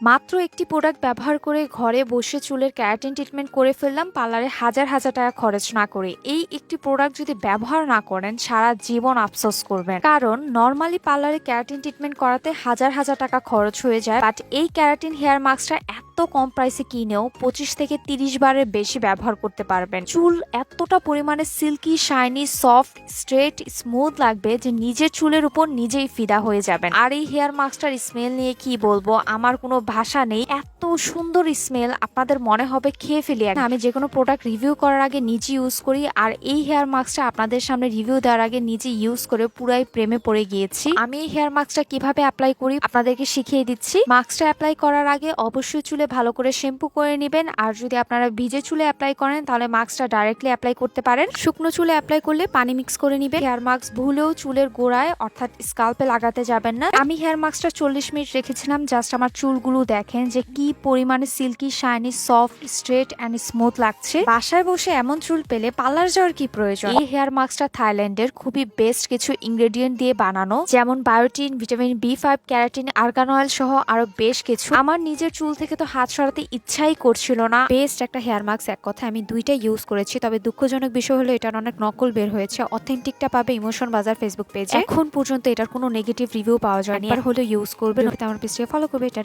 মাত্র একটি প্রোডাক্ট ব্যবহার করে ঘরে বসে চুলের কেরাটিন ট্রিটমেন্ট করে ফেললাম পার্লারে হাজার হাজার টাকা খরচ না করে। এই একটি প্রোডাক্ট যদি ব্যবহার না করেন সারা জীবন আফসোস করবেন, কারণ নর্মালি পার্লারে কেরাটিন ট্রিটমেন্ট করাতে হাজার হাজার টাকা খরচ হয়ে যায়, বাট এই কেরাটিন হেয়ার মাস্কটা এত কম প্রাইসে কিনেও 25 থেকে 30 বারের বেশি ব্যবহার করতে পারবেন। চুল এতটা পরিমাণে silky, shiny, soft, straight, smooth লাগবে যে নিজের চুলের উপর নিজেই ফিদা হয়ে যাবেন। আর এই হেয়ার মাস্কটার স্মেল নিয়ে কি বলবো, আমার কোনো ভাষা নেই। এত সুন্দর স্মেল, আপনাদের মনে হবে খেয়ে ফেলি। আমি যে কোনো প্রোডাক্ট রিভিউ করার আগে নিজে ইউজ করি, আর এই হেয়ার মাস্কটা আপনাদের সামনে রিভিউ দেওয়ার আগে নিজে ইউজ করে পুরাই প্রেমে পড়ে গিয়েছি। আমি এই হেয়ার মাস্কটা কিভাবে অ্যাপ্লাই করি আপনাদেরকে শিখিয়ে দিচ্ছি। মাস্কটা অ্যাপ্লাই করার আগে অবশ্যই চুলে ভালো করে শ্যাম্পু করে নেবেন, আর যদি আপনারা ভিজে চুলে অ্যাপ্লাই করেন তাহলে মাস্কটা ডাইরেক্টলি অ্যাপ্লাই করতে পারেন। শুকনো চুলে অ্যাপ্লাই করলে পানি মিক্স করে নিবেন। হেয়ার মাস্ক ভুলেও চুলের গোড়ায় অর্থাৎ স্কাল্পে লাগাতে যাবেন না। আমি হেয়ার মাস্কটা 40 মিনিট রেখেছিলাম। জাস্ট আমার চুলগুলো দেখেন যে কি পরিমাণে silky, shiny, soft, straight and smooth লাগছে। বাসায় বসে এমন চুল পেলে পার্লার যাওয়ার কি প্রয়োজন। এই হেয়ার মাস্কটা থাইল্যান্ডের খুবই বেস্ট কিছু ইনগ্রেডিয়েন্ট দিয়ে বানানো, যেমন বায়োটিন, vitamin B5, keratin, argan oil সহ আরো বেশ কিছু। আমার নিজের চুল থেকে তো হাত সরাতে ইচ্ছাই করছিল না। বেস্ট একটা হেয়ার মাস্ক, এক কথা আমি দুইটা ইউজ করেছি। তবে দুঃখজনক বিষয় হলো এটার অনেক নকল বের হয়েছে। অথেন্টিকটা পাবে ইমোশন বাজার ফেসবুক পেজে। এখন পর্যন্ত এটার কোনো নেগেটিভ রিভিউ পাওয়া যায়নি। একবার হলো ইউজ করবে, আমার পেজে ফলো করবে। এটা